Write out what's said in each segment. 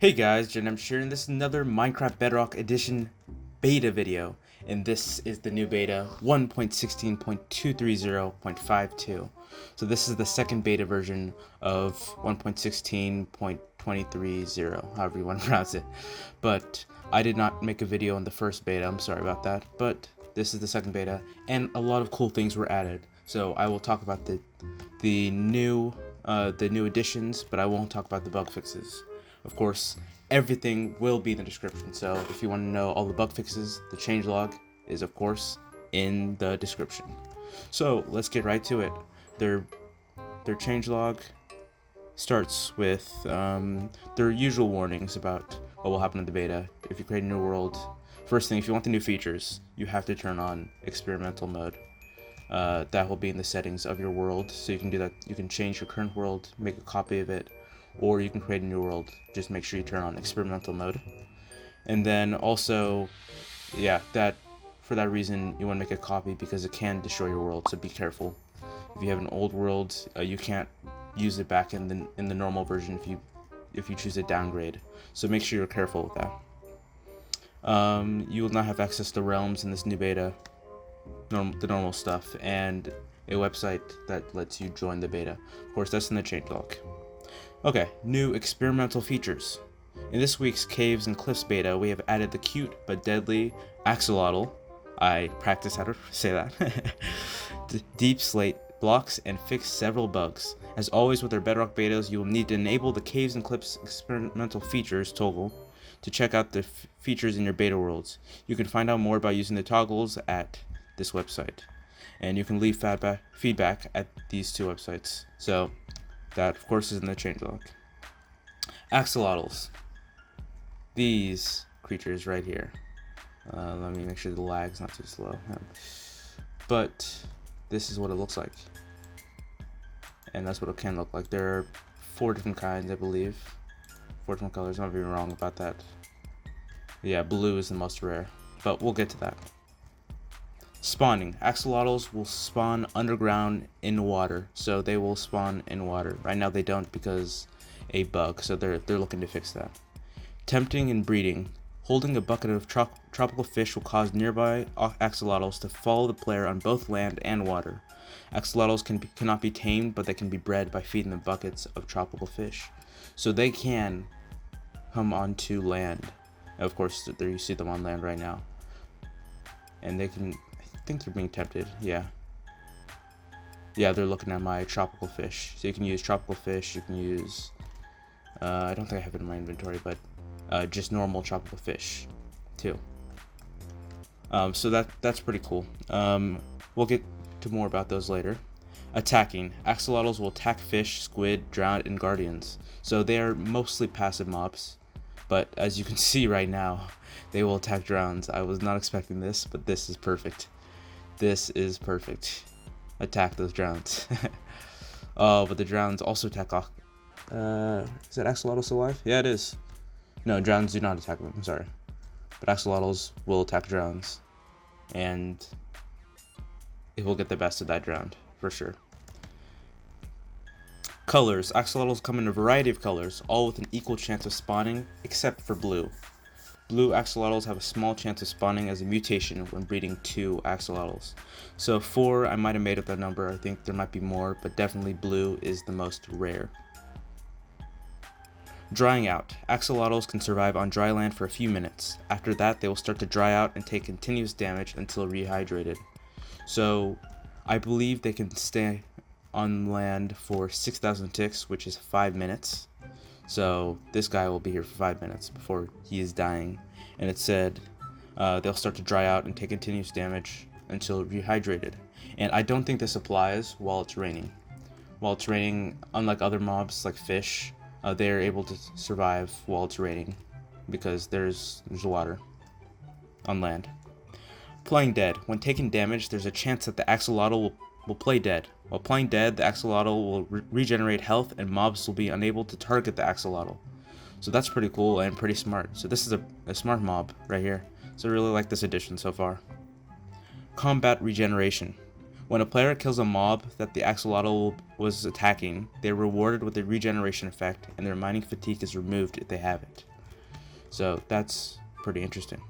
Hey guys, Jed Nemch here, and this is another Minecraft Bedrock Edition beta video, and this is the new beta 1.16.230.52. So this is the second beta version of 1.16.230, however you want to pronounce it. But I did not make a video on the first beta, I'm sorry about that, but this is the second beta, and a lot of cool things were added. So I will talk about the new additions, but I won't talk about the bug fixes. Of course, everything will be in the description, so if you want to know all the bug fixes, the changelog is of course in the description. So let's get right to it. Their changelog starts with their usual warnings about what will happen in the beta. If you create a new world, first thing, if you want the new features, you have to turn on experimental mode. That will be in the settings of your world, so you can do that. You can change your current world, make a copy of it, or you can create a new world. Just make sure you turn on experimental mode. And then also, yeah, for that reason you want to make a copy because it can destroy your world, so be careful. If you have an old world, you can't use it back in the normal version if you choose to downgrade, so make sure you're careful with that. You will not have access to realms in this new beta, the normal stuff, and a website that lets you join the beta. Of course, that's in the changelog. Okay, new experimental features. In this week's Caves and Cliffs beta, we have added the cute but deadly axolotl. I practiced how to say that. Deepslate blocks and fix several bugs. As always with our Bedrock betas, you will need to enable the Caves and Cliffs experimental features toggle to check out the features in your beta worlds. You can find out more by using the toggles at this website, and you can leave feedback at these two websites. So that, of course, is in the changelog. Axolotls. These creatures right here. Let me make sure the lag's not too slow. But this is what it looks like. And that's what it can look like. There are 4 different kinds, I believe. 4 different colors. I'm not even wrong about that. Yeah, blue is the most rare. But we'll get to that. Spawning. Axolotls will spawn underground in water, so they will spawn in water. Right now they don't because a bug, so they're looking to fix that. Tempting and breeding. Holding a bucket of tropical fish will cause nearby axolotls to follow the player on both land and water. Axolotls cannot be tamed, but they can be bred by feeding them buckets of tropical fish, so they can come onto land. Of course, there you see them on land right now, and they can. I think they're being tempted. Yeah, they're looking at my tropical fish. So you can use tropical fish. You can use I don't think I have it in my inventory, but just normal tropical fish too. So that's pretty cool. We'll get to more about those later. Attacking. Axolotls will attack fish, squid, drowned, and guardians. So they are mostly passive mobs, but as you can see right now, they will attack drowns. I was not expecting this, but this is perfect. This is perfect. Attack those drowns. Oh, but the drowns also attack. Is that axolotl still alive? Yeah, it is. No, drowns do not attack them. I'm sorry, but axolotls will attack drowns, and it will get the best of that drowned for sure. Colors. Axolotls come in a variety of colors, all with an equal chance of spawning, except for blue. Blue axolotls have a small chance of spawning as a mutation when breeding 2 axolotls. So 4, I might have made up that number. I think there might be more, but definitely blue is the most rare. Drying out. Axolotls can survive on dry land for a few minutes. After that, they will start to dry out and take continuous damage until rehydrated. So I believe they can stay on land for 6,000 ticks, which is 5 minutes. So this guy will be here for 5 minutes before he is dying, and it said they'll start to dry out and take continuous damage until rehydrated. And I don't think this applies while it's raining. While it's raining, unlike other mobs like fish, they are able to survive while it's raining because there's water on land. Playing dead. When taking damage, there's a chance that the axolotl will play dead. While playing dead, the axolotl will regenerate health, and mobs will be unable to target the axolotl. So that's pretty cool and pretty smart. So this is a smart mob right here. So I really like this addition so far. Combat regeneration. When a player kills a mob that the axolotl was attacking, they are rewarded with a regeneration effect, and their mining fatigue is removed if they have it. So that's pretty interesting.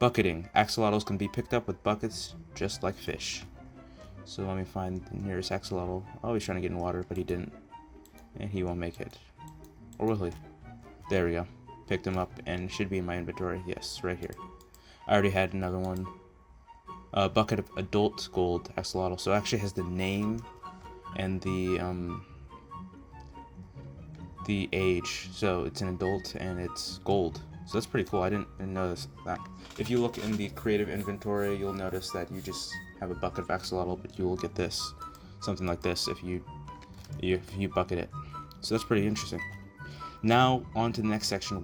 Bucketing. Axolotls can be picked up with buckets just like fish. So let me find the nearest axolotl. Oh, he's trying to get in water, but he didn't. And he won't make it. Or will he? There we go. Picked him up and it should be in my inventory. Yes, right here. I already had another one. Bucket of adult gold axolotl. So it actually has the name and the age. So it's an adult and it's gold. So that's pretty cool. I didn't notice that. If you look in the creative inventory, you'll notice that you just have a bucket of axolotl, but you will get this, something like this, if you bucket it. So that's pretty interesting. Now on to the next section,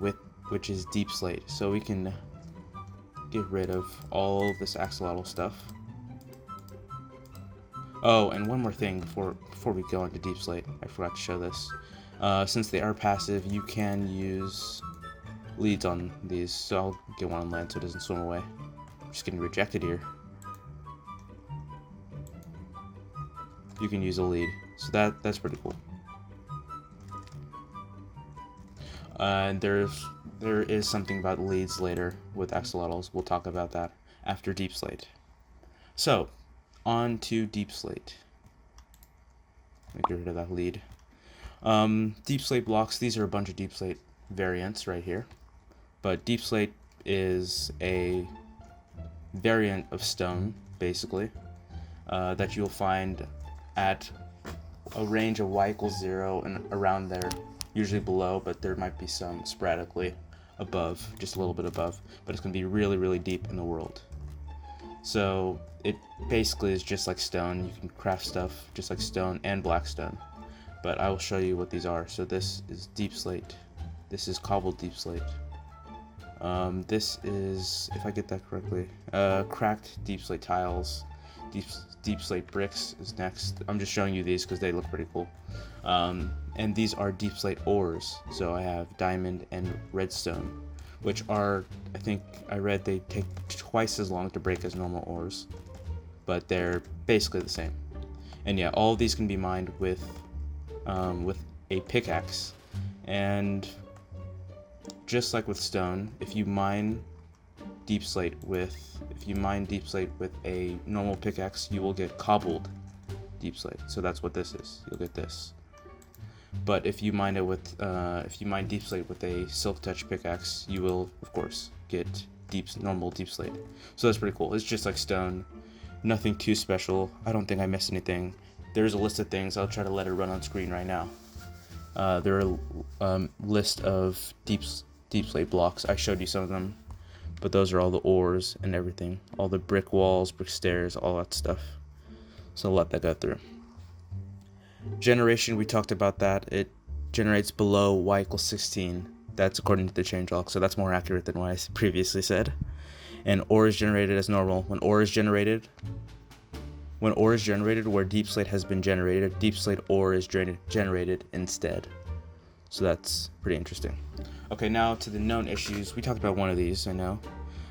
which is Deepslate. So we can get rid of all of this axolotl stuff. Oh, and one more thing before we go into Deepslate, I forgot to show this. Since they are passive, you can use leads on these, so I'll get one on land so it doesn't swim away. I'm just getting rejected here. You can use a lead, so that's pretty cool. And there is something about leads later with axolotls. We'll talk about that after Deepslate. So, on to Deepslate. Let me get rid of that lead. Deepslate blocks. These are a bunch of Deepslate variants right here. But Deepslate is a variant of stone, basically, that you'll find at a range of y = 0 and around there, usually below, but there might be some sporadically above, just a little bit above, but it's going to be really, really deep in the world. So it basically is just like stone. You can craft stuff just like stone and black stone, but I will show you what these are. So this is Deepslate. This is cobbled Deepslate. This is, if I get that correctly, cracked Deepslate tiles. Deepslate bricks is next. I'm just showing you these because they look pretty cool. And these are Deepslate ores. So I have diamond and redstone, which are, I think I read they take twice as long to break as normal ores, but they're basically the same. And yeah, all of these can be mined with a pickaxe. And just like with stone, if you mine Deepslate with a normal pickaxe, you will get cobbled Deepslate. So that's what this is. You'll get this. But if you mine Deepslate with a silk touch pickaxe, you will of course get normal Deepslate. So that's pretty cool. It's just like stone. Nothing too special. I don't think I missed anything. There's a list of things. I'll try to let it run on screen right now. There are a list of Deepslate blocks. I showed you some of them, but those are all the ores and everything. All the brick walls, brick stairs, all that stuff. So I'll let that go through. Generation, we talked about that. It generates below y = 16. That's according to the changelog, so that's more accurate than what I previously said. And ore is generated as normal. When ore is generated where Deepslate has been generated, Deepslate ore is generated instead. So that's pretty interesting. Okay, now to the known issues. We talked about one of these, I know.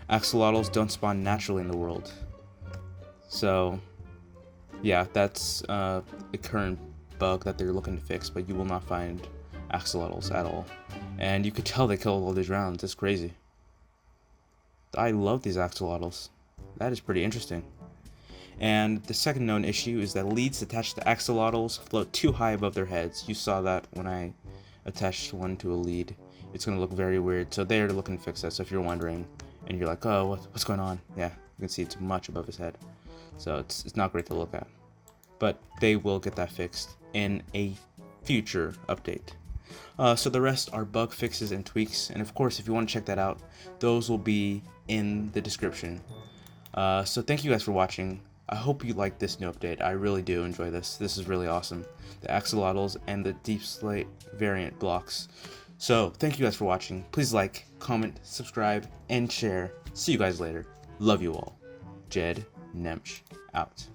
Axolotls don't spawn naturally in the world. So, yeah, that's a current bug that they're looking to fix, but you will not find axolotls at all. And you could tell they killed all these rounds. It's crazy. I love these axolotls. That is pretty interesting. And the second known issue is that leads attached to axolotls float too high above their heads. You saw that when I attached one to a lead. It's going to look very weird. So they're looking to fix that. So if you're wondering and you're like, oh, what's going on? Yeah, you can see it's much above his head. So it's not great to look at. But they will get that fixed in a future update. So the rest are bug fixes and tweaks. And of course, if you want to check that out, those will be in the description. So thank you guys for watching. I hope you like this new update. I really do enjoy this. This is really awesome. The axolotls and the Deepslate variant blocks. So thank you guys for watching. Please like, comment, subscribe, and share. See you guys later. Love you all. Jed Nemch out.